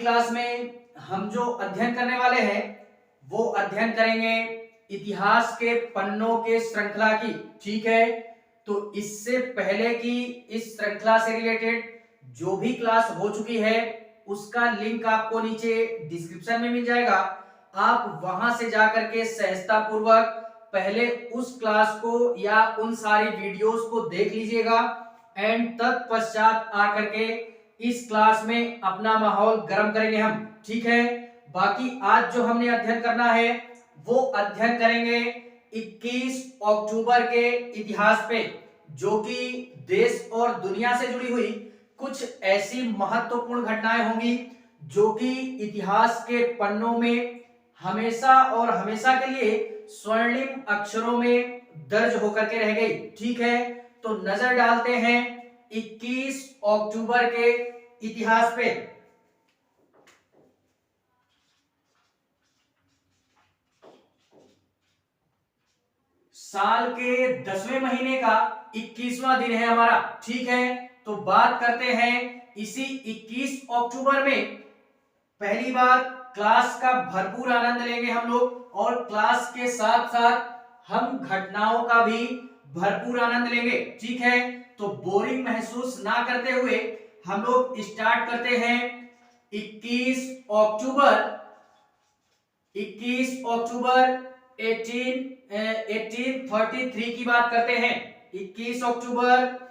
Class में हम जो अध्ययन करने वाले हैं वो अध्ययन करेंगे इतिहास के पन्नों के श्रृंखला की। ठीक है, तो इससे पहले की इस श्रृंखला से रिलेटेड जो भी क्लास हो चुकी है उसका लिंक आपको नीचे डिस्क्रिप्शन में मिल जाएगा। आप वहां से जाकर के सहजता पूर्वक पहले उस क्लास को या उन सारी वीडियोस को देख लीजिएगा एंड तत्पश्चात आकर के इस क्लास में अपना माहौल गर्म करेंगे हम। ठीक है, बाकी आज जो हमने अध्ययन करना है वो अध्ययन करेंगे 21 अक्टूबर के इतिहास पे, जो कि देश और दुनिया से जुड़ी हुई कुछ ऐसी महत्वपूर्ण घटनाएं होंगी जो कि इतिहास के पन्नों में हमेशा और हमेशा के लिए स्वर्णिम अक्षरों में दर्ज होकर के रह गई। ठीक है, तो नजर डालते हैं 21 अक्टूबर के इतिहास पे। साल के 10वें महीने का 21वां दिन है हमारा। ठीक है, तो बात करते हैं इसी 21 अक्टूबर में। पहली बात, क्लास का भरपूर आनंद लेंगे हम लोग और क्लास के साथ साथ हम घटनाओं का भी भरपूर आनंद लेंगे। ठीक है, तो बोरिंग महसूस ना करते हुए हम लोग स्टार्ट करते हैं 21 अक्टूबर 1833 की बात करते हैं। 21 अक्टूबर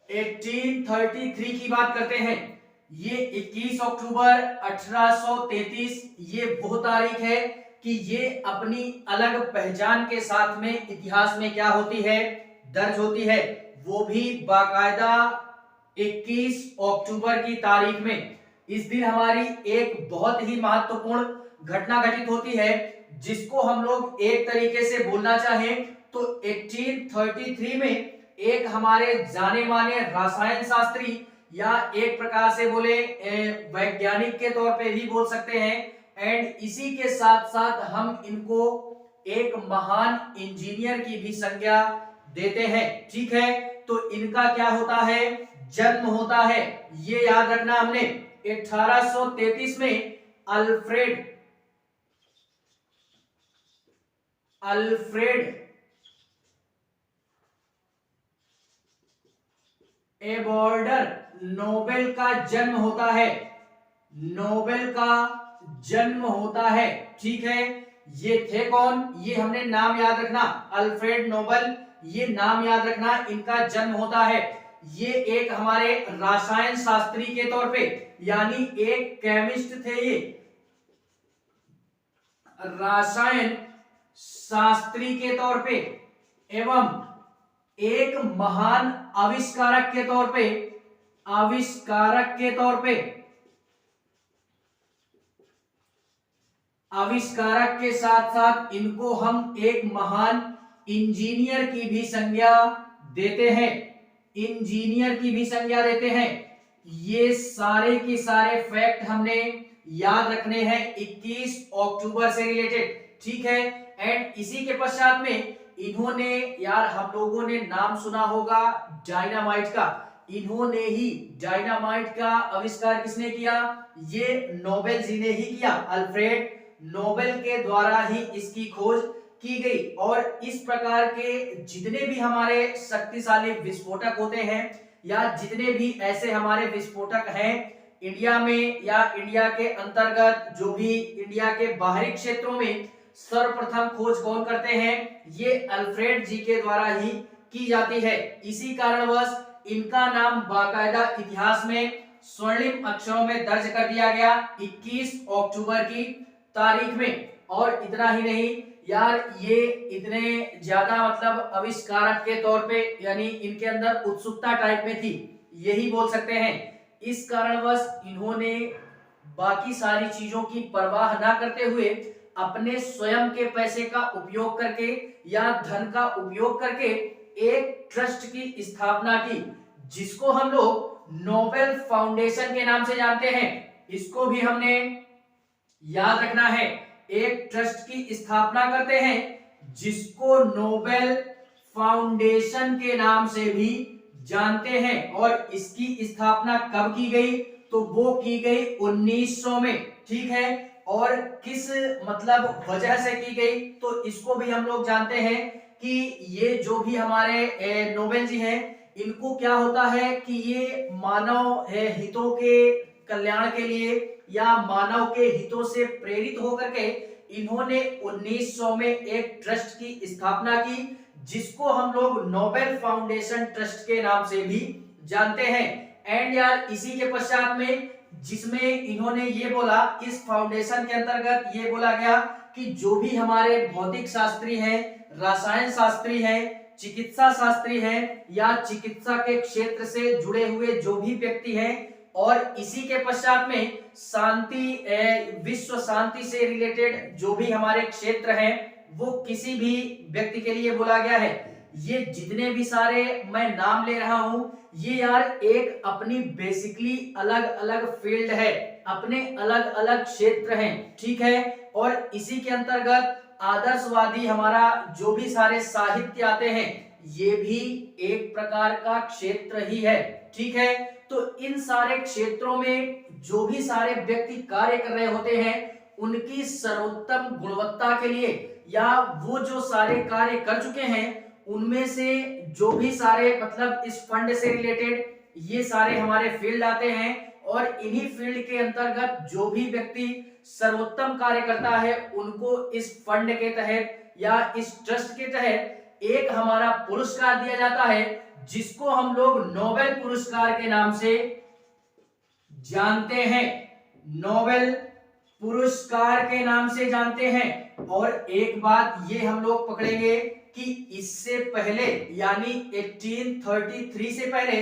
1833 की बात करते हैं। ये 21 अक्टूबर 1833 ये वो तारीख है कि ये अपनी अलग पहचान के साथ में इतिहास में क्या होती है, दर्ज होती है, वो भी बाकायदा 21 अक्टूबर की तारीख में। इस दिन हमारी एक बहुत ही महत्वपूर्ण घटना घटित होती है जिसको हम लोग एक तरीके से बोलना चाहें तो 1833 में एक हमारे जाने माने रसायन शास्त्री या एक प्रकार से बोले वैज्ञानिक के तौर पे भी बोल सकते हैं, एंड इसी के साथ साथ हम इनको एक महान इंजीनियर की भी संज्ञा देते हैं। ठीक है, तो इनका क्या होता है, जन्म होता है, ये याद रखना हमने 1833 में अल्फ्रेड एबॉर्डर नोबेल का जन्म होता है। नोबेल का जन्म होता है। ठीक है, ये थे कौन, ये हमने नाम याद रखना, अल्फ्रेड नोबेल, ये नाम याद रखना, इनका जन्म होता है। ये एक हमारे रसायन शास्त्री के तौर पे यानी एक केमिस्ट थे, ये रसायन शास्त्री के तौर पे एवं एक महान आविष्कारक के तौर पे आविष्कारक के साथ साथ इनको हम एक महान इंजीनियर की भी संज्ञा देते हैं। इंजीनियर की भी संज्ञा देते हैं। ये सारे के सारे फैक्ट हमने याद रखने हैं 21 अक्टूबर से रिलेटेड। ठीक है, एंड इसी के पश्चात में इन्होंने, यार हम लोगों ने नाम सुना होगा डायनामाइट का, इन्होंने ही डायनामाइट का आविष्कार किसने किया, ये नोबेल जी ने ही किया। अल्फ्रेड नोबेल के द्वारा ही इसकी खोज की गई। और इस प्रकार के जितने भी हमारे शक्तिशाली विस्फोटक होते हैं या जितने भी ऐसे हमारे विस्फोटक हैं इंडिया में या इंडिया के अंतर्गत जो भी इंडिया के बाहरी क्षेत्रों में सर्वप्रथम खोज कौन करते हैं, ये अल्फ्रेड जी के द्वारा ही की जाती है। इसी कारणवश इनका नाम बाकायदा इतिहास में स्वर्णिम अक्षरों में दर्ज कर दिया गया 21 अक्टूबर की तारीख में। और इतना ही नहीं यार, ये इतने ज्यादा मतलब आविष्कारक के तौर पे यानी इनके अंदर उत्सुकता टाइप में थी, यही बोल सकते हैं। इस कारणवश इन्होंने बाकी सारी चीजों की परवाह ना करते हुए अपने स्वयं के पैसे का उपयोग करके या धन का उपयोग करके एक ट्रस्ट की स्थापना की जिसको हम लोग नोबेल फाउंडेशन के नाम से जानते हैं। इसको भी हमने याद रखना है। एक ट्रस्ट की स्थापना करते हैं जिसको नोबेल फाउंडेशन के नाम से भी जानते हैं। और इसकी स्थापना कब की गई, तो वो की गई 1900 में, ठीक है। और किस मतलब वजह से की गई, तो इसको भी हम लोग जानते हैं कि ये जो भी हमारे नोबेल जी हैं, इनको क्या होता है कि ये मानव हितों के कल्याण के लिए या मानव के हितों से प्रेरित होकर के इन्होंने 1900 में एक ट्रस्ट की स्थापना की, जिसको हम लोग नोबेल फाउंडेशन ट्रस्ट के नाम से भी जानते हैं। एंड यार इसी के पश्चात में जिसमें इन्होंने ये बोला, इस फाउंडेशन के अंतर्गत ये बोला गया कि जो भी हमारे भौतिक शास्त्री हैं, रसायन शास्त्री हैं, चिकित्सा शास्त्री हैं या चिकित्सा के क्षेत्र से जुड़े हुए जो भी व्यक्ति हैं, और इसी के पश्चात में शांति विश्व शांति से रिलेटेड जो भी हमारे क्षेत्र हैं, वो किसी भी व्यक्ति के लिए बोला गया है। ये जितने भी सारे मैं नाम ले रहा हूं, ये यार एक अपनी बेसिकली अलग अलग फील्ड है, अपने अलग अलग क्षेत्र हैं, ठीक है। और इसी के अंतर्गत आदर्शवादी हमारा जो भी सारे साहित्य आते हैं, ये भी एक प्रकार का क्षेत्र ही है, ठीक है। तो इन सारे क्षेत्रों में जो भी सारे व्यक्ति कार्य कर रहे होते हैं, उनकी सर्वोत्तम गुणवत्ता के लिए या वो जो सारे कार्य कर चुके हैं, उनमें से जो भी सारे मतलब इस फंड से रिलेटेड ये सारे हमारे फील्ड आते हैं, और इन्हीं फील्ड के अंतर्गत जो भी व्यक्ति सर्वोत्तम कार्य करता है, उनको इस फंड के तहत या इस ट्रस्ट के तहत एक हमारा पुरस्कार दिया जाता है, जिसको हम लोग नोबेल पुरस्कार के नाम से जानते हैं, नोबेल पुरस्कार के नाम से जानते हैं। और एक बात ये हम लोग पकड़ेंगे कि इससे पहले यानी 1833 से पहले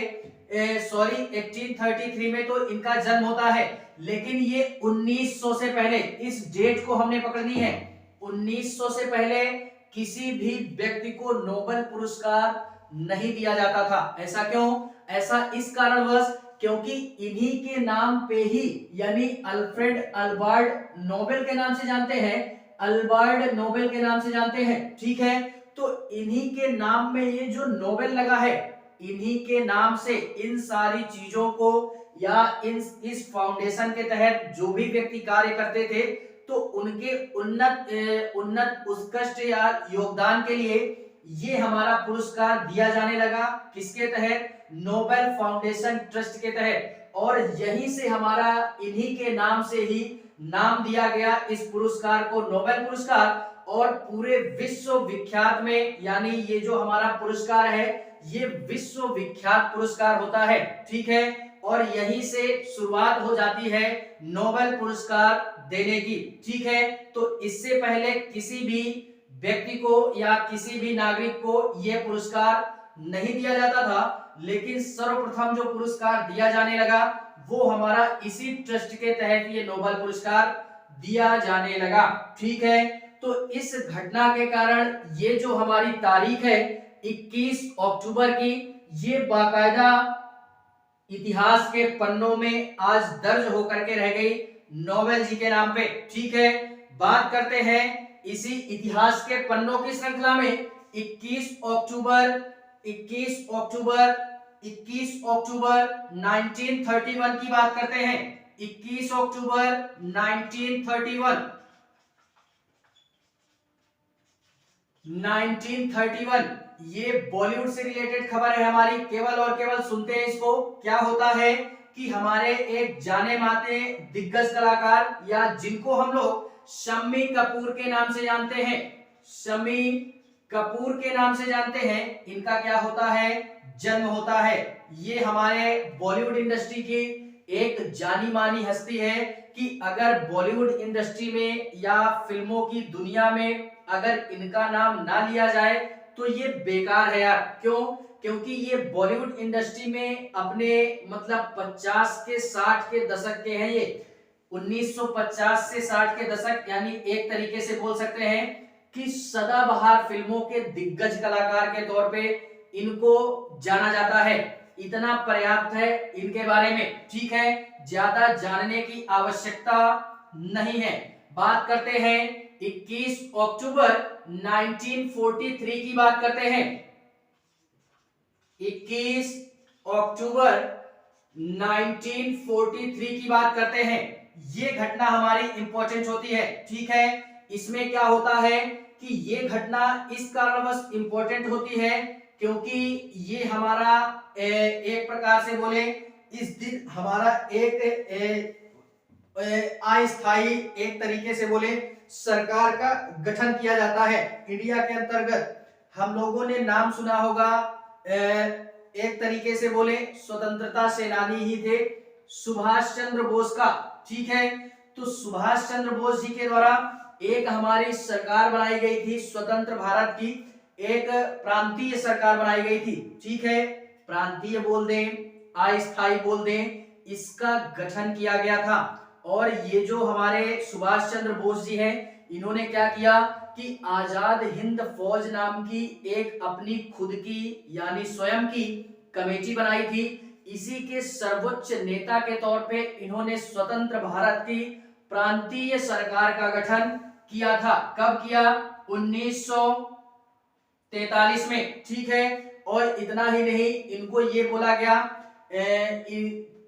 1833 में तो इनका जन्म होता है, लेकिन ये 1900 से पहले, इस डेट को हमने पकड़नी है, 1900 से पहले किसी भी व्यक्ति को नोबेल पुरस्कार नहीं दिया जाता था। ऐसा क्यों? ऐसा इस कारणवश क्योंकि इन्हीं के नाम पे ही यानी अल्फ्रेड अल्बर्ट नोबेल के नाम से जानते हैं, अल्बर्ट नोबेल के नाम से जानते हैं, ठीक है। तो इन्हीं के नाम में ये जो नोबेल लगा है, इन्हीं के नाम से इन सारी चीजों को या इस फाउंडेशन के तहत जो भी व्यक्ति कार्य करते थे, तो उनके उन्नत उत्कृष्ट या योगदान के लिए ये हमारा पुरस्कार दिया जाने लगा। किसके तहत? नोबेल फाउंडेशन ट्रस्ट के तहत। और यहीं से हमारा इन्हीं के नाम से ही नाम दिया गया इस पुरस्कार को, नोबेल पुरस्कार। और पूरे विश्व विख्यात में यानी ये जो हमारा पुरस्कार है, ये विश्व विख्यात पुरस्कार होता है, ठीक है। और यहीं से शुरुआत हो जाती है नोबेल पुरस्कार देने की, ठीक है। तो इससे पहले किसी भी व्यक्ति को या किसी भी नागरिक को यह पुरस्कार नहीं दिया जाता था, लेकिन सर्वप्रथम जो पुरस्कार दिया जाने लगा वो हमारा इसी ट्रस्ट के तहत ये नोबेल पुरस्कार दिया जाने लगा, ठीक है। तो इस घटना के कारण ये जो हमारी तारीख है 21 अक्टूबर की, ये बाकायदा इतिहास के पन्नों में आज दर्ज होकर के रह गई नोबेल जी के नाम पे, ठीक है। बात करते हैं इसी इतिहास के पन्नों की श्रृंखला में 21 अक्टूबर 1931 की बात करते हैं। 21 अक्टूबर 1931 ये बॉलीवुड से रिलेटेड खबर है हमारी, केवल और केवल सुनते हैं इसको। क्या होता है कि हमारे एक जाने माने दिग्गज कलाकार या जिनको हम लोग शम्मी कपूर के नाम से जानते हैं, शम्मी कपूर के नाम से जानते हैं, इनका क्या होता है? जन्म होता है। ये हमारे बॉलीवुड इंडस्ट्री की एक जानी मानी हस्ती है कि अगर बॉलीवुड इंडस्ट्री में या फिल्मों की दुनिया में अगर इनका नाम ना लिया जाए तो ये बेकार है यार। क्यों? क्योंकि ये बॉलीवुड इंडस्ट्री में अपने मतलब 50 के 60 के दशक के हैं, ये 1950 से 60 के दशक, यानी एक तरीके से बोल सकते हैं कि सदाबहार फिल्मों के दिग्गज कलाकार के तौर पे इनको जाना जाता है। इतना पर्याप्त है इनके बारे में, ठीक है, ज्यादा जानने की आवश्यकता नहीं है। बात करते हैं 21 अक्टूबर 1943 की बात करते हैं। 21 अक्टूबर 1943 की बात करते हैं। ये घटना हमारी इंपॉर्टेंट होती है, ठीक है। इसमें क्या होता है कि ये घटना इस कारणवश इंपॉर्टेंट होती है क्योंकि ये हमारा एक प्रकार से बोले इस दिन हमारा एक अस्थायी एक तरीके से बोले सरकार का गठन किया जाता है इंडिया के अंतर्गत। हम लोगों ने नाम सुना होगा, एक तरीके से बोले स्वतंत्रता सेनानी ही थे सुभाष चंद्र बोस का, ठीक है। तो सुभाष चंद्र बोस जी के द्वारा एक हमारी सरकार बनाई गई थी स्वतंत्र भारत की, एक प्रांतीय सरकार बनाई गई थी, ठीक है। प्रांतीय बोल दें, अस्थायी बोल दें, इसका गठन किया गया था। और ये जो हमारे सुभाष चंद्र बोस जी हैं, इन्होंने क्या किया कि आजाद हिंद फौज नाम की एक अपनी खुद की यानी स्वयं की कमेटी बनाई थी। इसी के सर्वोच्च नेता के तौर पे इन्होंने स्वतंत्र भारत की प्रांतीय सरकार का गठन किया था। कब किया? 1943 में, ठीक है। और इतना ही नहीं, इनको ये बोला गया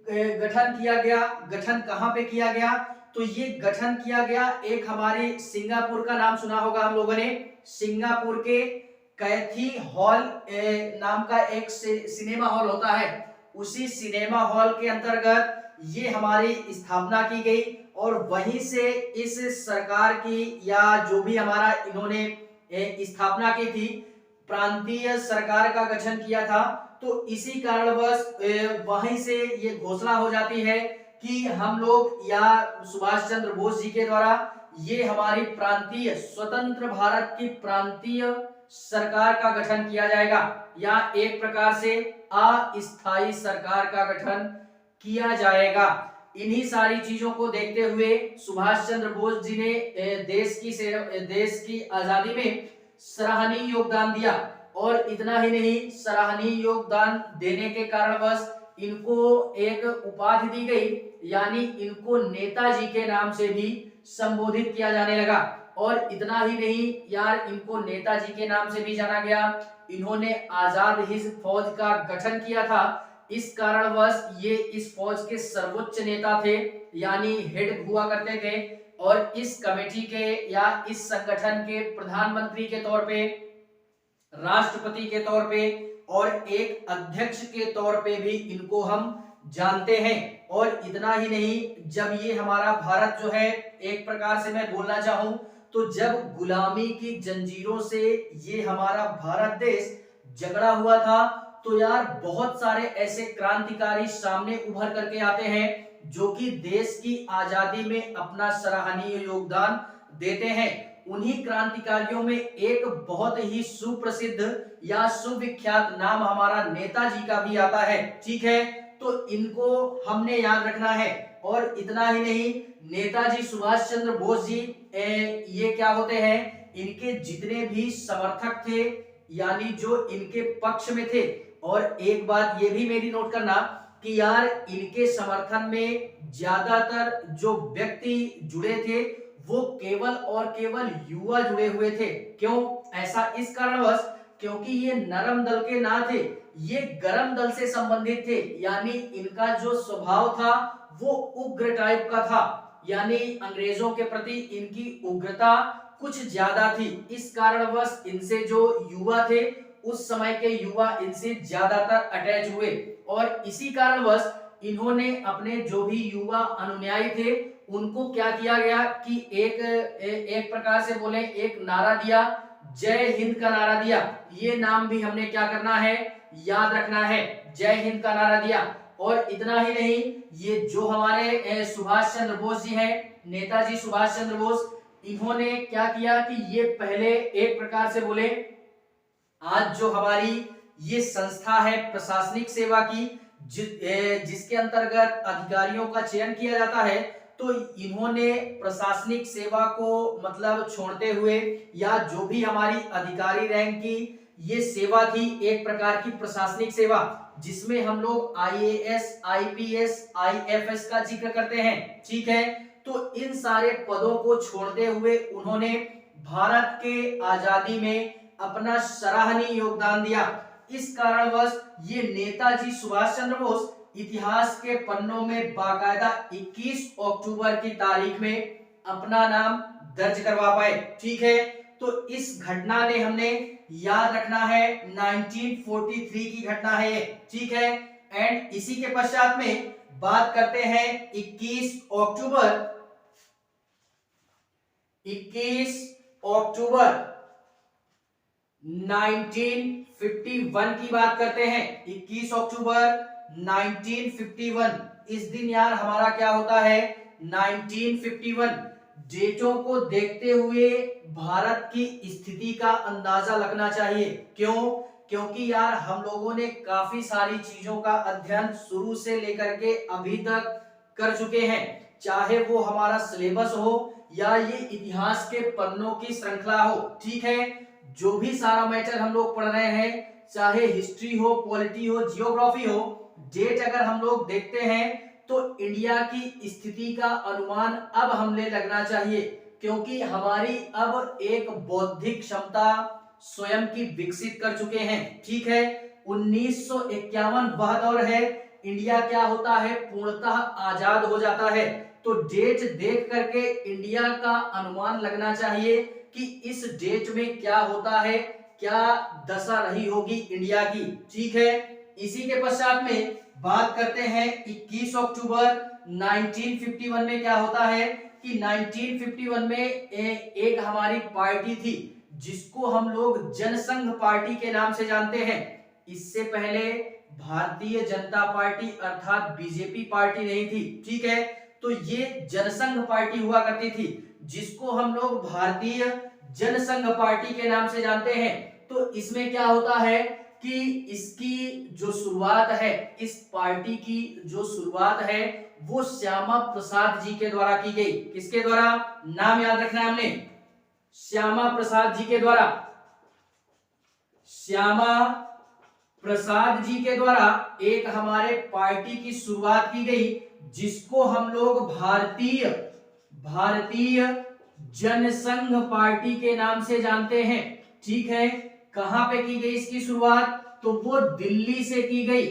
गठन किया गया। गठन कहां पे किया गया? तो ये गठन किया गया एक हमारे सिंगापुर का नाम सुना होगा हम लोगों ने, सिंगापुर के कैथी हॉल नाम का एक सिनेमा हॉल होता है, उसी सिनेमा हॉल के अंतर्गत ये हमारी स्थापना की गई। और वहीं से इस सरकार की या जो भी हमारा इन्होंने स्थापना की थी, प्रांतीय सरकार का गठन किया था। तो इसी कारणवश वहीं से ये घोषणा हो जाती है कि हम लोग या सुभाष चंद्र बोस जी के द्वारा ये हमारी प्रांतीय स्वतंत्र भारत की प्रांतीय सरकार का गठन किया जाएगा या एक प्रकार से अस्थायी सरकार का गठन किया जाएगा। इन्हीं सारी चीजों को देखते हुए सुभाष चंद्र बोस जी ने देश की आजादी में सराहनीय योगदान दिया। और इतना ही नहीं, सराहनीय योगदान देने के कारणवश इनको एक उपाधि दी गई, यानी इनको नेताजी के नाम से भी संबोधित किया जाने लगा। और इतना ही नहीं यार, इनको नेताजी के नाम से भी जाना गया। इन्होंने आजाद हिंद फौज का गठन किया था, इस कारणवश ये इस फौज के सर्वोच्च नेता थे, यानी हेड हुआ करते थे। और इस कमेटी के या इस संगठन के प्रधानमंत्री के तौर पे, राष्ट्रपति के तौर पे और एक अध्यक्ष के तौर पे भी इनको हम जानते हैं। और इतना ही नहीं, जब ये हमारा भारत जो है, एक प्रकार से मैं बोलना चाहूं तो जब गुलामी की जंजीरों से ये हमारा भारत देश झगड़ा हुआ था, तो यार बहुत सारे ऐसे क्रांतिकारी सामने उभर करके आते हैं जो कि देश की आजादी में अपना सराहनीय योगदान देते हैं। उन्हीं क्रांतिकारियों में एक बहुत ही सुप्रसिद्ध या सुविख्यात नाम हमारा नेताजी का भी आता है, ठीक है। तो इनको हमने याद रखना है। और इतना ही नहीं, नेताजी सुभाष चंद्र बोस जी ये क्या होते हैं, इनके जितने भी समर्थक थे यानी जो इनके पक्ष में थे। और एक बात ये भी मेरी नोट करना कि यार इनके समर्थन में ज्यादातर जो व्यक्ति जुड़े थे वो केवल और केवल युवा जुड़े हुए थे। क्यों? ऐसा इस कारणवश क्योंकि ये नरम दल के ना थे, ये गरम दल से संबंधित थे। यानी इनका जो स्वभाव था वो उग्र टाइप का था, यानी अंग्रेजों के प्रति इनकी उग्रता कुछ ज्यादा थी। इस कारणवश इनसे जो युवा थे, उस समय के युवा इनसे ज्यादातर अटैच हुए। और इसी कारणवश इन्होंने अपने जो भी युवा अनुयायी थे उनको क्या किया गया कि एक प्रकार से बोले एक नारा दिया, जय हिंद का नारा दिया। ये नाम भी हमने क्या करना है, याद रखना है, जय हिंद का नारा दिया। और इतना ही नहीं, ये जो हमारे सुभाष चंद्र बोस जी हैं, नेताजी सुभाष चंद्र बोस, इन्होंने क्या किया कि ये पहले एक प्रकार से बोले आज जो हमारी ये संस्था है प्रशासनिक सेवा की, जिसके अंतर्गत अधिकारियों का चयन किया जाता है, तो इन्होंने प्रशासनिक सेवा को मतलब छोड़ते हुए या जो भी हमारी अधिकारी रैंक की ये सेवा थी, एक प्रकार की प्रशासनिक सेवा, जिसमें हम लोग IAS, IPS, IFS का जिक्र करते हैं, ठीक है। तो इन सारे पदों को छोड़ते हुए उन्होंने भारत के आजादी में अपना सराहनीय योगदान दिया। इस कारणवश ये नेताजी सुभाष चंद्र बोस इतिहास के पन्नों में बाकायदा 21 अक्टूबर की तारीख में अपना नाम दर्ज करवा पाए। ठीक है, तो इस घटना ने हमने याद रखना है 1943 की घटना है ये। ठीक है, एंड इसी के पश्चात में बात करते हैं 21 अक्टूबर 1951 की बात करते हैं। 21 अक्टूबर 1951 इस दिन यार हमारा क्या होता है 1951। डेटों को देखते हुए भारत की स्थिति का अंदाजा लगना चाहिए। क्यों? क्योंकि यार हम लोगों ने काफी सारी चीजों का अध्ययन शुरू से लेकर के अभी तक कर चुके हैं, चाहे वो हमारा सिलेबस हो या ये इतिहास के पन्नों की श्रृंखला हो। ठीक है, जो भी सारा मैटर हम लोग पढ़ रहे हैं, चाहे हिस्ट्री हो, पॉलिटी हो, जियोग्राफी हो, डेट अगर हम लोग देखते हैं तो इंडिया की स्थिति का अनुमान अब हमें लगना चाहिए, क्योंकि हमारी अब एक बौद्धिक क्षमता स्वयं की विकसित कर चुके हैं। ठीक है, 1951 वह दौर है, इंडिया क्या होता है पूर्णतः आजाद हो जाता है। तो डेट देख करके इंडिया का अनुमान लगना चाहिए कि इस डेट में क्या होता है, क्या दशा रही होगी इंडिया की। ठीक है, इसी के पश्चात में बात करते हैं 21 अक्टूबर 1951 में क्या होता है कि 1951 में एक हमारी पार्टी थी जिसको हम लोग जनसंघ पार्टी के नाम से जानते हैं। इससे पहले भारतीय जनता पार्टी अर्थात बीजेपी पार्टी नहीं थी। ठीक है, तो ये जनसंघ पार्टी हुआ करती थी जिसको हम लोग भारतीय जनसंघ पार्टी के नाम से जानते हैं। तो इसमें क्या होता है कि इसकी जो शुरुआत है, इस पार्टी की जो शुरुआत है वो श्यामा प्रसाद जी के द्वारा की गई। किसके द्वारा? नाम याद रखना है हमने, श्यामा प्रसाद जी के द्वारा। श्यामा प्रसाद जी के द्वारा एक हमारे पार्टी की शुरुआत की गई जिसको हम लोग भारतीय जनसंघ पार्टी के नाम से जानते हैं। ठीक है, कहां पे की गई इसकी शुरुआत? तो वो दिल्ली से की गई,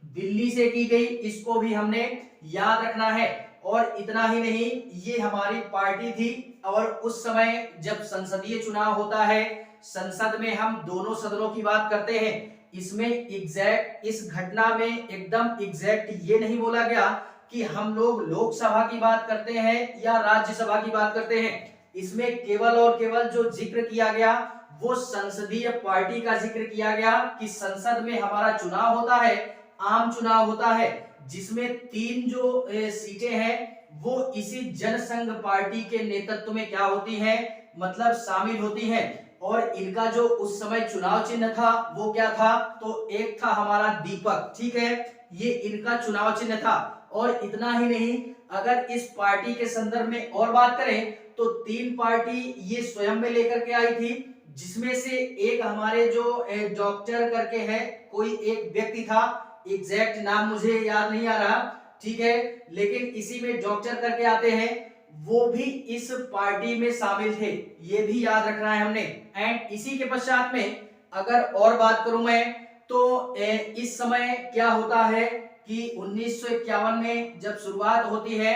दिल्ली से की गई, इसको भी हमने याद रखना है। और इतना ही नहीं, ये हमारी पार्टी थी और उस समय जब संसदीय चुनाव होता है, संसद में हम दोनों सदनों की बात करते हैं। इसमें एग्जैक्ट इस घटना में एकदम एग्जैक्ट ये नहीं बोला गया कि हम लोग लोकसभा की बात करते हैं या राज्यसभा की बात करते हैं। इसमें केवल और केवल जो जिक्र किया गया वो संसदीय पार्टी का जिक्र किया गया कि संसद में हमारा चुनाव होता है, आम चुनाव होता है, जिसमें 3 जो सीटें हैं वो इसी जनसंघ पार्टी के नेतृत्व में क्या होती हैं, मतलब शामिल होती हैं। और इनका जो उस समय चुनाव चिन्ह था वो क्या था? तो एक था हमारा दीपक। ठीक है, ये इनका चुनाव चिन्ह था। और इतना ही नहीं, अगर इस पार्टी के संदर्भ में और बात करें तो 3 पार्टी ये स्वयं में लेकर के आई थी, जिसमें से एक हमारे जो डॉक्टर करके है, कोई एक व्यक्ति था, एग्जैक्ट नाम मुझे याद नहीं आ रहा। ठीक है, लेकिन इसी में डॉक्टर करके आते हैं, वो भी इस पार्टी में शामिल थे, ये भी याद रखना है हमने। एंड इसी के पश्चात में अगर और बात करूं मैं तो इस समय क्या होता है कि 1951 में जब शुरुआत होती है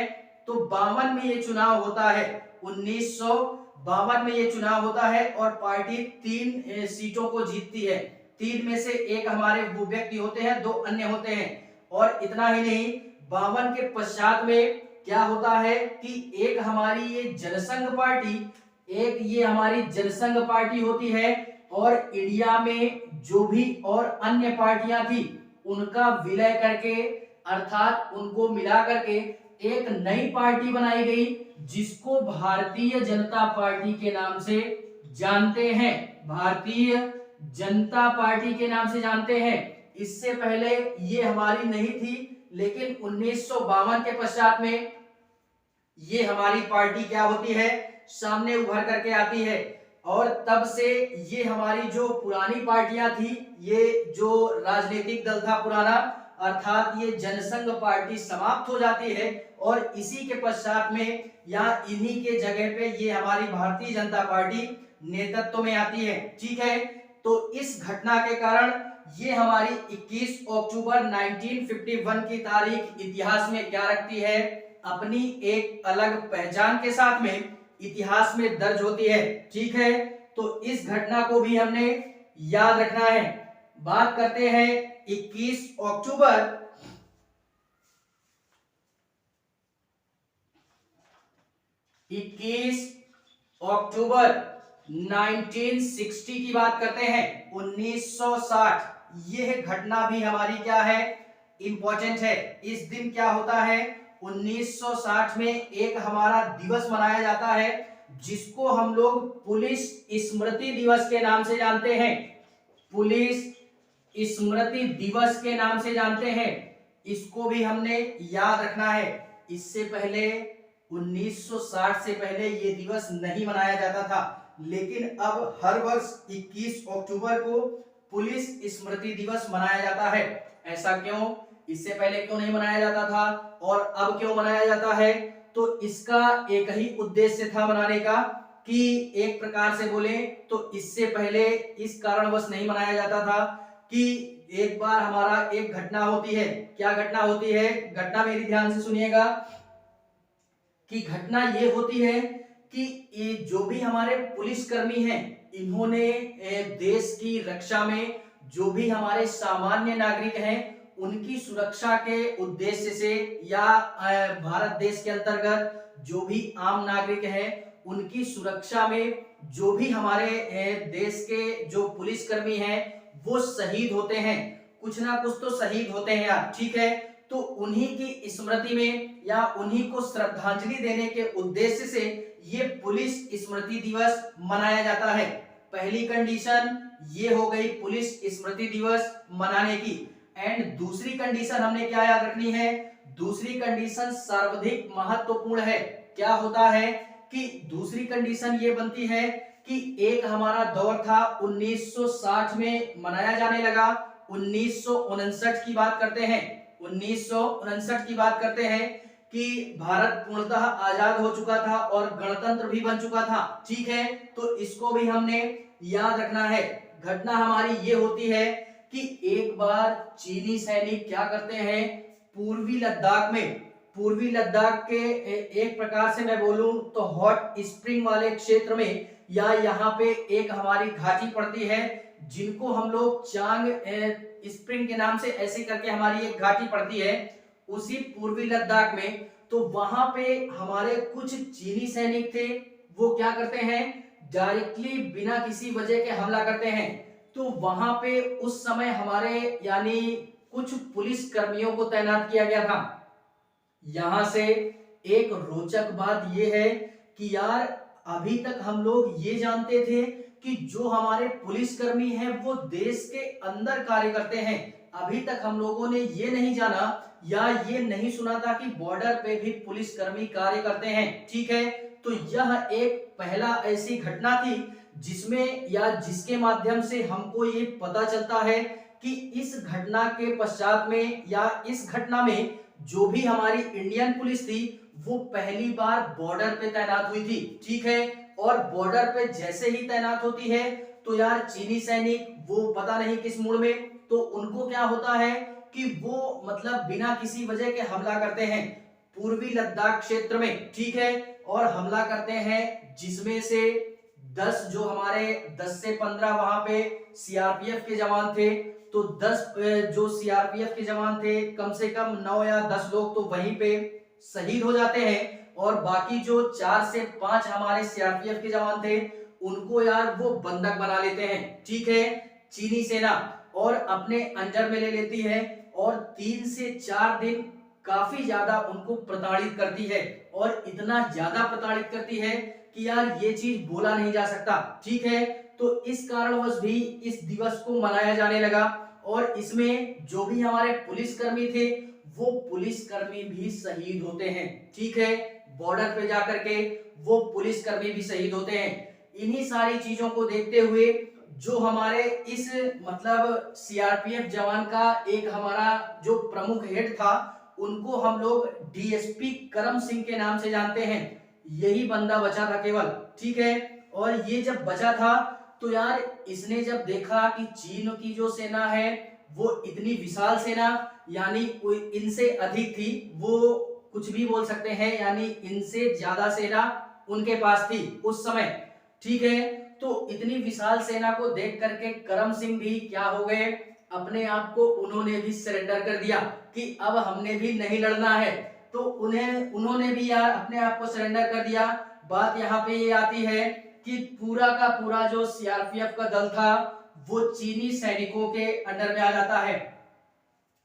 तो 52 में ये चुनाव होता है। 1952 में ये चुनाव होता है और पार्टी 3 सीटों को जीतती है। 3 में से एक हमारे वो व्यक्ति होते हैं, 2 अन्य होते हैं। और इतना ही नहीं, 52 के पश्चात में क्या होता है कि एक हमारी ये जनसंघ पार्टी, एक ये हमारी जनसंघ पार्टी होती है और इंडिया में जो भी और अन्य पार्टियां थी उनका विलय करके अर्थात उनको मिला करके एक नई पार्टी बनाई गई जिसको भारतीय जनता पार्टी के नाम से जानते हैं। भारतीय जनता पार्टी के नाम से जानते हैं। इससे पहले ये हमारी नहीं थी, लेकिन 1952 के पश्चात में ये हमारी पार्टी क्या होती है, सामने उभर करके आती है। और तब से ये हमारी जो पुरानी पार्टियां थी, ये जो राजनीतिक दल था पुराना, अर्थात ये जनसंघ पार्टी समाप्त हो जाती है और इसी के पश्चात में यहाँ इन्हीं के जगह पे ये हमारी भारतीय जनता पार्टी नेतृत्व में आती है। ठीक है, तो इस घटना के कारण ये हमारी 21 अक्टूबर 1951 की तारीख इतिहास में क्या रखती है, अपनी एक अलग पहचान के साथ में इतिहास में दर्ज होती है। ठीक है, तो इस घटना को भी हमने याद रखना है। बात करते हैं 21 अक्टूबर 1960 की बात करते हैं। 1960 यह घटना भी हमारी क्या है, इंपॉर्टेंट है। इस दिन क्या होता है, 1960 में एक हमारा दिवस मनाया जाता है जिसको हम लोग पुलिस स्मृति दिवस के नाम से जानते हैं। पुलिस स्मृति दिवस के नाम से जानते हैं। इसको भी हमने याद रखना है। इससे पहले 1960 से पहले ये दिवस नहीं मनाया जाता था, लेकिन अब हर वर्ष 21 अक्टूबर को पुलिस स्मृति दिवस मनाया जाता है। ऐसा क्यों, इससे पहले क्यों नहीं मनाया जाता था और अब क्यों मनाया जाता है? तो इसका एक ही उद्देश्य था मनाने का कि एक प्रकार से बोले तो इससे पहले इस कारणवश नहीं मनाया जाता था कि एक बार हमारा एक घटना होती है। क्या घटना होती है? घटना मेरी ध्यान से सुनिएगा कि घटना ये होती है कि ये जो भी हमारे पुलिसकर्मी हैं, इन्होंने देश की रक्षा में जो भी हमारे सामान्य नागरिक हैं उनकी सुरक्षा के उद्देश्य से या भारत देश के अंतर्गत जो भी आम नागरिक हैं उनकी सुरक्षा में जो भी हमारे देश के जो पुलिसकर्मी हैं वो शहीद होते हैं, कुछ ना कुछ तो शहीद होते हैं यार। ठीक है, तो उन्हीं की स्मृति में या उन्हीं को श्रद्धांजलि देने के उद्देश्य से ये पुलिस स्मृति दिवस मनाया जाता है। पहली कंडीशन ये हो गई पुलिस स्मृति दिवस मनाने की। एंड दूसरी कंडीशन हमने क्या याद रखनी है? दूसरी कंडीशन सर्वाधिक महत्वपूर्ण है। क्या होता है कि दूसरी कंडीशन ये बनती है कि एक हमारा दौर था 1960 में मनाया जाने लगा। 1959 की बात करते हैं, 1959 की बात करते हैं कि भारत पूर्णतः आजाद हो चुका था और गणतंत्र भी बन चुका था। ठीक है, तो इसको भी हमने याद रखना है। घटना हमारी ये होती है कि एक बार चीनी सैनिक क्या करते हैं, पूर्वी लद्दाख के एक प्रकार से मैं बोलूं तो हॉट स्प्रिंग वाले क्षेत्र में या यहाँ पे एक हमारी घाटी पड़ती है जिनको हम लोग चांग स्प्रिंग के नाम से ऐसे करके हमारी एक घाटी पड़ती है उसी पूर्वी लद्दाख में। तो वहां पे हमारे कुछ चीनी सैनिक थे, वो क्या करते हैं, डायरेक्टली बिना किसी वजह के हमला करते हैं। तो वहां पे उस समय हमारे यानी कुछ पुलिस कर्मियों को तैनात किया गया था। यहां से एक रोचक बात यह है कि यार अभी तक हम लोग ये जानते थे कि जो हमारे पुलिसकर्मी हैं वो देश के अंदर कार्य करते हैं। अभी तक हम लोगों ने ये नहीं जाना या ये नहीं सुना था कि बॉर्डर पे भी पुलिसकर्मी कार्य करते हैं। ठीक है, तो यह एक पहला ऐसी घटना थी जिसमें या जिसके माध्यम से हमको ये पता चलता है कि इस घटना के पश्चात में या इस घटना में जो भी हमारी इंडियन पुलिस थी वो पहली बार बॉर्डर पे तैनात हुई थी। ठीक है, और बॉर्डर पे जैसे ही तैनात होती है तो यार चीनी सैनिक वो पता नहीं किस मूड में, तो उनको क्या होता है कि वो मतलब बिना किसी वजह के हमला करते हैं पूर्वी लद्दाख क्षेत्र में। ठीक है, और हमला करते हैं जिसमें से 10 जो हमारे 10 से 15 वहां पे सीआरपीएफ के जवान थे, तो 10 जो सीआरपीएफ के जवान थे कम से कम 9 या 10 लोग तो वहीं पे शहीद हो जाते हैं और बाकी जो 4 से 5 हमारे सीआरपीएफ के जवान थे उनको यार वो बंधक बना लेते हैं। ठीक है, चीनी सेना और अपने अंडर में ले लेती है और 3 से 4 दिन काफी ज्यादा उनको प्रताड़ित करती है और इतना ज्यादा प्रताड़ित करती है कि यार ये चीज बोला नहीं जा सकता। ठीक है, तो इस कारणवश भी इस दिवस को मनाया जाने लगा और इसमें जो भी हमारे पुलिसकर्मी थे वो पुलिसकर्मी भी शहीद होते हैं। ठीक है, बॉर्डर पे जाकर के वो पुलिसकर्मी भी शहीद होते हैं। इन्हीं सारी चीजों को देखते हुए जो हमारे इस मतलब सीआरपीएफ जवान का एक हमारा जो प्रमुख हेड था उनको हम लोग डीएसपी करम सिंह के नाम से जानते हैं। यही बंदा बचा था केवल। ठीक है, और ये जब बचा था तो यार इसने जब देखा कि चीन की जो सेना है वो इतनी विशाल सेना, यानी इनसे अधिक थी, वो कुछ भी बोल सकते हैं, यानी इनसे ज्यादा सेना उनके पास थी उस समय, ठीक है। तो इतनी विशाल सेना को देख करके करम सिंह भी क्या हो गए, अपने आप को उन्होंने भी सरेंडर कर दिया कि अब हमने भी नहीं लड़ना है। तो उन्होंने भी यार अपने आप को सरेंडर कर दिया। बात यहाँ पे ये आती है कि पूरा का पूरा जो सीआरपीएफ का दल था वो चीनी सैनिकों के अंडर में आ जाता है।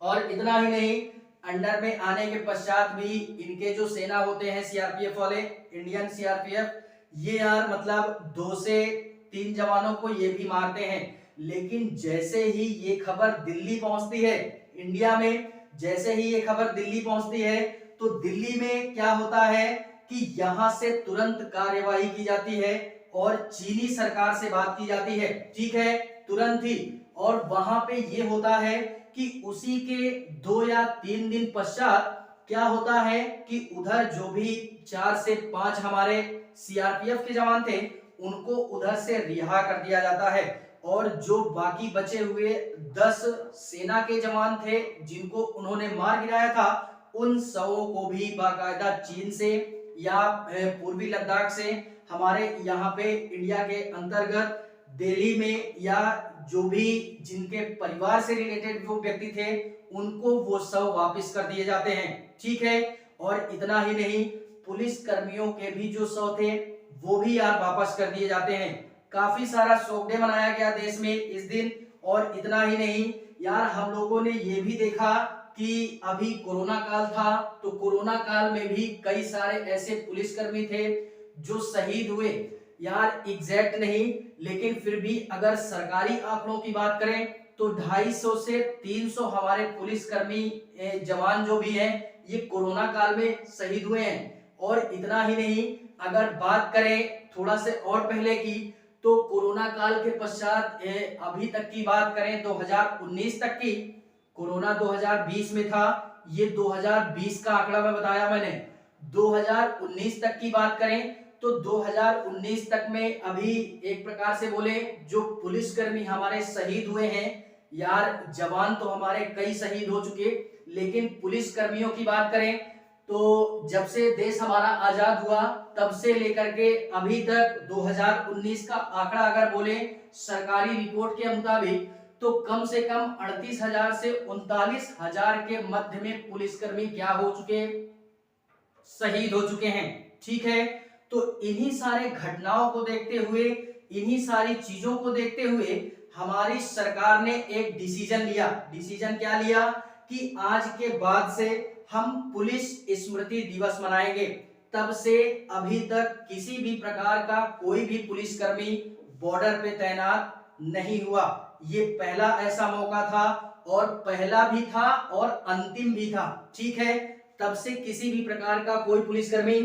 और इतना ही नहीं, अंडर में आने के पश्चात भी इनके जो सेना होते हैं सीआरपीएफ वाले, इंडियन सीआरपीएफ, ये यार मतलब 2 से 3 जवानों को ये भी मारते हैं। लेकिन जैसे ही ये खबर दिल्ली पहुंचती है, इंडिया में जैसे ही ये खबर दिल्ली पहुंचती है, तो दिल्ली में क्या होता है कि यहां से तुरंत कार्यवाही की जाती है और चीनी सरकार से बात की जाती है, ठीक है, तुरंत ही। और वहां पे ये होता है कि उसी के 2 या 3 दिन पश्चात क्या होता है कि उधर जो भी 4 से 5 हमारे सीआरपीएफ के जवान थे उनको उधर से रिहा कर दिया जाता है। और जो बाकी बचे हुए 10 सेना के जवान थे जिनको उन्होंने मार गिराया था, उन सबों को भी बाकायदा चीन से या पूर्वी लद्दाख से हमारे यहाँ पे इंडिया के अंतर्गत दिल्ली में, या जो भी जिनके परिवार से रिलेटेड जो व्यक्ति थे उनको वो सब वापस कर दिए जाते हैं, ठीक है। और इतना ही नहीं, पुलिस कर्मियों के भी जो शव थे वो भी यार वापस कर दिए जाते हैं। काफी सारा शोक डे मनाया गया देश में इस दिन। और इतना ही नहीं यार, हम लोगों ने ये भी देखा कि अभी कोरोना काल था, तो कोरोना काल में भी कई सारे ऐसे पुलिसकर्मी थे जो शहीद हुए। यार एग्जैक्ट नहीं, लेकिन फिर भी अगर सरकारी आंकड़ों की बात करें तो 250 से 300 हमारे पुलिसकर्मी जवान जो भी हैं ये कोरोना काल में शहीद हुए हैं। और इतना ही नहीं, अगर बात करें थोड़ा से और पहले की, तो कोरोना काल के पश्चात अभी तक की बात करें 2019 तक की, कोरोना 2020 में था, ये 2020 का आंकड़ा मैं बताया मैंने। 2019 तक की बात करें तो 2019 तक में अभी एक प्रकार से बोले जो पुलिसकर्मी हमारे शहीद हुए हैं, यार जवान तो हमारे कई शहीद हो चुके, लेकिन पुलिसकर्मियों की बात करें तो जब से देश हमारा आजाद हुआ तब से लेकर के अभी तक 2019 का आंकड़ा अगर बोले सरकारी रिपोर्ट के मुताबिक, तो कम से कम 38,000 से 39,000 के मध्य में पुलिसकर्मी क्या हो चुके, शहीद हो चुके हैं, ठीक है। तो इन्हीं सारे घटनाओं को देखते हुए, इन्हीं सारी चीजों को देखते हुए हमारी सरकार ने एक डिसीजन लिया। डिसीजन क्या लिया कि आज के बाद से हम पुलिस स्मृति दिवस मनाएंगे। तब से अभी तक किसी भी प्रकार का कोई भी पुलिसकर्मी बॉर्डर पे तैनात नहीं हुआ। ये पहला ऐसा मौका था, और पहला भी था और अंतिम भी था, ठीक है। तब से किसी भी प्रकार का कोई पुलिसकर्मी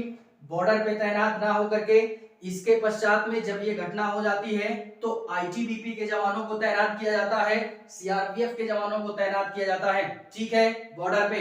बॉर्डर पे तैनात ना होकर के, इसके पश्चात में जब ये घटना हो जाती है तो आईटीबीपी के जवानों को तैनात किया जाता है, सीआरपीएफ के जवानों को तैनात किया जाता है, ठीक है, बॉर्डर पे।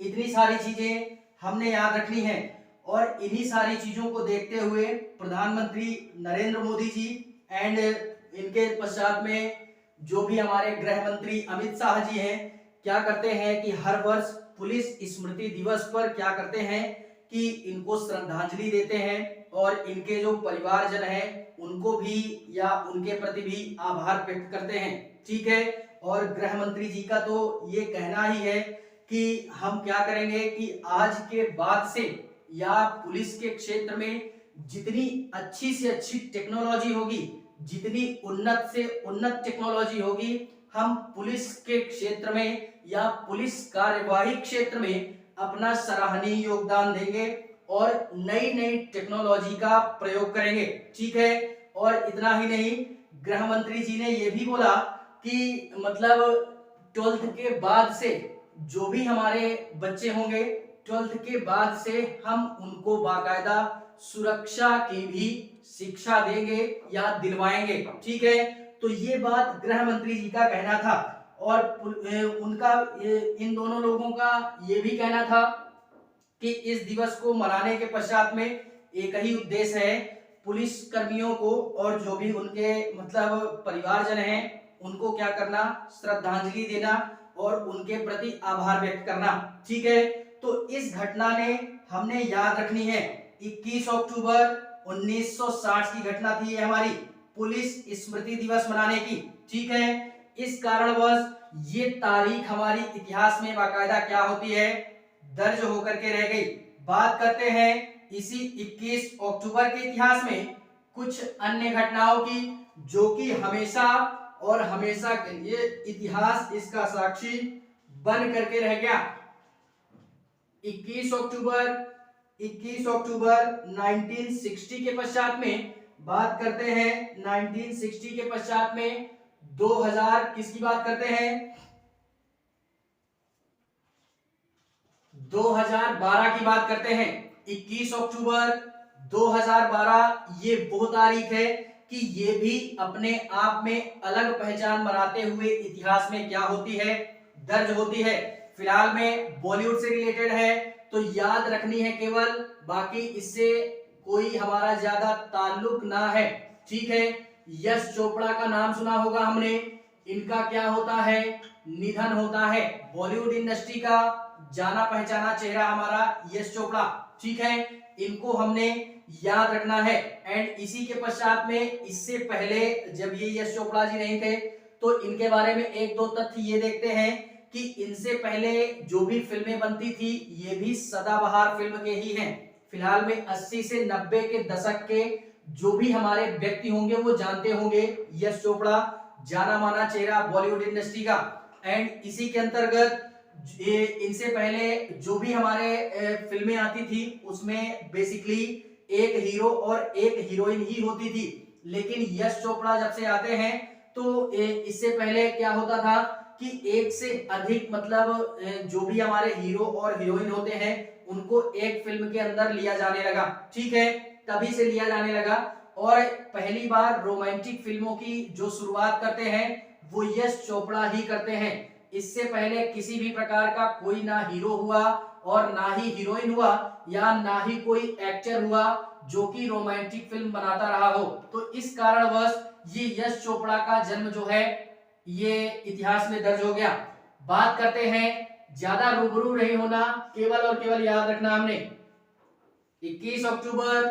इतनी सारी चीजें हमने याद रखनी है। और इन्हीं सारी चीजों को देखते हुए प्रधानमंत्री नरेंद्र मोदी जी एंड इनके पश्चात में जो भी हमारे गृह मंत्री अमित शाह जी हैं, क्या करते हैं कि हर वर्ष पुलिस स्मृति दिवस पर क्या करते हैं कि इनको श्रद्धांजलि देते हैं और इनके जो परिवारजन हैं उनको भी या उनके प्रति भी आभार व्यक्त करते हैं, ठीक है। और गृह मंत्री जी का तो ये कहना ही है कि हम क्या करेंगे कि आज के बाद से या पुलिस के क्षेत्र में जितनी अच्छी से अच्छी टेक्नोलॉजी होगी, जितनी उन्नत से उन्नत टेक्नोलॉजी होगी, हम पुलिस के क्षेत्र में या पुलिस कार्यवाही क्षेत्र में अपना सराहनीय योगदान देंगे और नई नई टेक्नोलॉजी का प्रयोग करेंगे, ठीक है। और इतना ही नहीं, गृह मंत्री जी ने यह भी बोला कि मतलब 12th के बाद से जो भी हमारे बच्चे होंगे 12th के बाद से हम उनको बाकायदा सुरक्षा की भी शिक्षा देंगे या दिलवाएंगे, ठीक है। तो ये बात गृह मंत्री जी का कहना था। और उनका इन दोनों लोगों का ये भी कहना था कि इस दिवस को मनाने के पश्चात में एक ही उद्देश्य है पुलिस कर्मियों को और जो भी उनके मतलब परिवारजन हैं उनको क्या करना, श्रद्धांजलि देना और उनके प्रति आभार व्यक्त करना। ठीक है, तो इस घटना ने हमने याद रखनी है। 21 अक्टूबर 1960 की घटना थी ये हमारी पुलिस स्मृति दिवस मनाने की। ठीक है, इस कारणवश ये तारीख हमारी इतिहास में बाकायदा क्या होती है, दर्ज होकर के रह गई। बात करते हैं इसी 21 अक्टूबर के इतिहास में कुछ अन्य घटनाओं की जो कि हमेशा और हमेशा के लिए इतिहास इसका साक्षी बन करके रह गया। 21 अक्टूबर 1960 के पश्चात में बात करते हैं, 1960 के पश्चात में 2000 किसकी बात करते हैं, 2012 की बात करते हैं। 21 अक्टूबर 2012 ये वो तारीख है कि ये भी अपने आप में अलग पहचान बनाते हुए इतिहास में क्या होती है, दर्ज होती है। फिलहाल में बॉलीवुड से रिलेटेड है तो याद रखनी है केवल, बाकी इससे कोई हमारा ज्यादा ताल्लुक ना है। ठीक है, यश चोपड़ा का नाम सुना होगा हमने, इनका क्या होता है, निधन होता है। बॉलीवुड इंडस्ट्री का जाना पहचाना चेहरा हमारा यश चोपड़ा। ठीक है, इनको हमने याद रखना है। एंड इसी के पश्चात में इससे पहले जब ये यश चोपड़ा जी नहीं थे तो इनके बारे में एक दो तथ्य ये देखते हैं कि इनसे पहले जो भी फिल्में बनती थी ये भी सदाबहार फिल्म के ही हैं। फिलहाल में 80 से 90 के दशक के जो भी हमारे व्यक्ति होंगे वो जानते होंगे यश चोपड़ा, जाना माना चेहरा बॉलीवुड इंडस्ट्री का। एंड इसी के अंतर्गत इनसे पहले जो भी हमारे फिल्में आती थी उसमें बेसिकली एक हीरो और एक हीरोइन ही होती थी, लेकिन यश चोपड़ा जब से आते हैं तो इससे पहले क्या होता था कि एक से अधिक मतलब जो भी हमारे हीरो और हीरोइन होते हैं उनको एक फिल्म के अंदर लिया जाने लगा। ठीक है, तभी से लिया जाने लगा और पहली बार रोमांटिक फिल्मों की जो शुरुआत करते हैं वो यश चोपड़ा ही करते हैं। इससे पहले किसी भी प्रकार का कोई ना हीरो हुआ और ना ही हीरोइन हुआ या ना ही कोई एक्टर हुआ जो कि रोमांटिक फिल्म बनाता रहा हो। तो इस कारणवश ये यश चोपड़ा का जन्म जो है ये इतिहास में दर्ज हो गया। बात करते हैं, ज्यादा रूबरू नहीं होना, केवल और केवल याद रखना हमने 21 अक्टूबर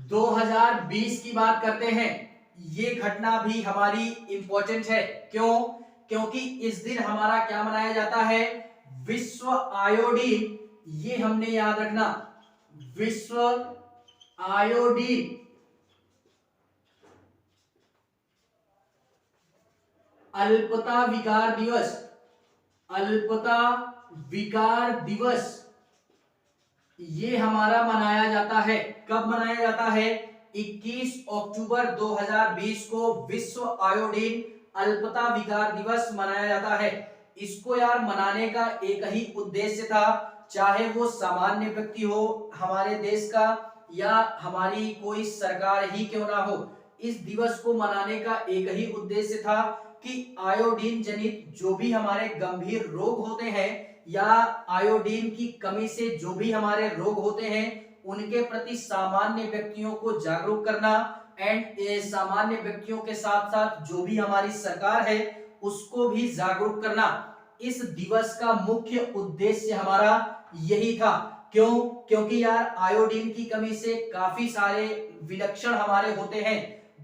2020 की बात करते हैं। ये घटना भी हमारी इंपॉर्टेंट है। क्यों? क्योंकि इस दिन हमारा क्या मनाया जाता है, विश्व आयोडीन, ये हमने याद रखना, विश्व आयोडीन अल्पता विकार दिवस, अल्पता विकार दिवस ये हमारा मनाया जाता है। कब मनाया जाता है? 21 अक्टूबर 2020 को विश्व आयोडीन अल्पता विकार दिवस मनाया जाता है। इसको यार मनाने का एक ही उद्देश्य था, चाहे वो सामान्य व्यक्ति हो हमारे देश का या हमारी कोई सरकार ही क्यों ना हो, इस दिवस को मनाने का एक ही उद्देश्य था कि आयोडीन जनित जो भी हमारे गंभीर रोग होते हैं या आयोडीन की कमी से जो भी हमारे रोग होते हैं उनके प्रति सामान्य व्यक्तियों को जागरूक करना एंड सामान्य व्यक्तियों के साथ साथ जो भी हमारी सरकार है उसको भी जागरूक करना। इस दिवस का मुख्य उद्देश्य हमारा यही था। क्यों? क्योंकि यार आयोडीन की कमी से काफी सारे विलक्षण हमारे होते हैं,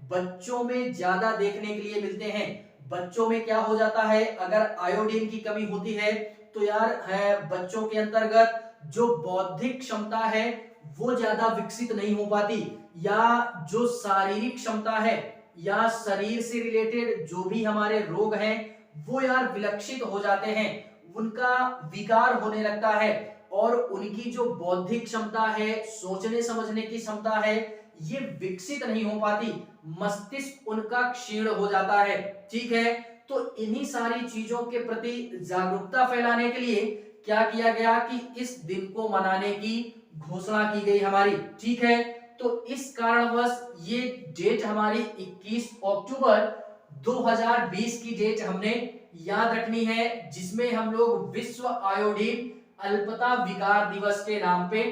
बच्चों में ज्यादा देखने के लिए मिलते हैं। बच्चों में क्या हो जाता है, अगर आयोडीन की कमी होती है तो यार बच्चों के अंतर्गत जो बौद्धिक क्षमता है वो ज्यादा विकसित नहीं हो पाती, या जो शारीरिक क्षमता है या शरीर से रिलेटेड जो भी हमारे रोग हैं वो यार विलक्षित हो जाते हैं, उनका विकार होने लगता है और उनकी जो बौद्धिक क्षमता है, सोचने समझने की क्षमता है, ये विकसित नहीं हो पाती, मस्तिष्क उनका क्षीण हो जाता है। ठीक है, तो इन्हीं सारी चीजों के प्रति जागरूकता फैलाने के लिए क्या किया गया कि इस दिन को मनाने की घोषणा की गई हमारी। ठीक है, तो इस कारणवश ये डेट हमारी 21 अक्टूबर 2020 की डेट हमने याद रखनी है, जिसमें हम लोग विश्व आयोडीन अल्पता विकार दिवस के नाम पे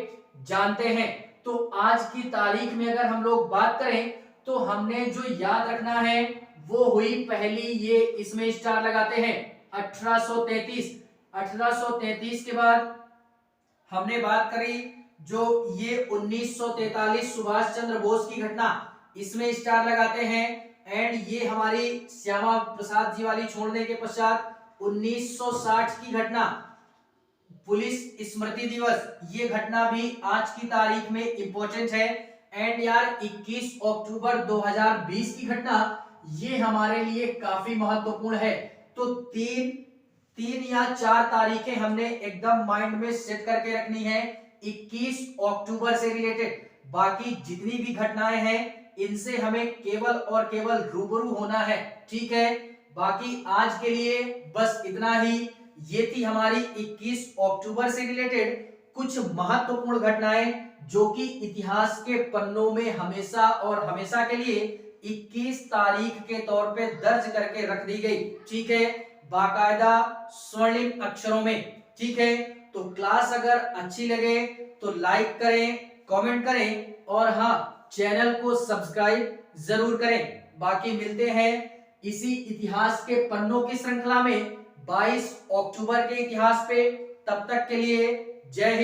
जानते हैं। तो आज की तारीख में अगर हम लोग बात करें तो हमने जो याद रखना है वो हुई पहली, ये इसमें स्टार लगाते हैं 1833। 1833 के बाद हमने बात करी जो ये 1943 सुभाष चंद्र बोस की घटना, इसमें स्टार लगाते हैं। एंड ये हमारी श्यामा प्रसाद जी वाली छोड़ने के पश्चात 1960 की घटना पुलिस स्मृति दिवस, ये घटना भी आज की तारीख में इंपॉर्टेंट है। एंड यार 21 अक्टूबर 2020 की घटना, ये हमारे लिए काफी महत्वपूर्ण है। तो तीन या 4 तारीखें हमने एकदम माइंड में सेट करके रखनी है 21 अक्टूबर से रिलेटेड। बाकी जितनी भी घटनाएं हैं इनसे हमें केवल और केवल रूबरू होना है, ठीक है। बाकी आज के लिए बस इतना ही। ये थी हमारी 21 अक्टूबर से रिलेटेड कुछ महत्वपूर्ण घटनाएं जो कि इतिहास के पन्नों में हमेशा और हमेशा के लिए 21 तारीख के तौर पे दर्ज करके रख दी गई, ठीक है, बाकायदा स्वर्णिम अक्षरों में, ठीक है। तो क्लास अगर अच्छी लगे तो लाइक करें, कमेंट करें और हाँ, चैनल को सब्सक्राइब जरूर करें। बाकी मिलते हैं इसी इतिहास के पन्नों की श्रृंखला में 22 अक्टूबर के इतिहास पे। तब तक के लिए जय हिंद।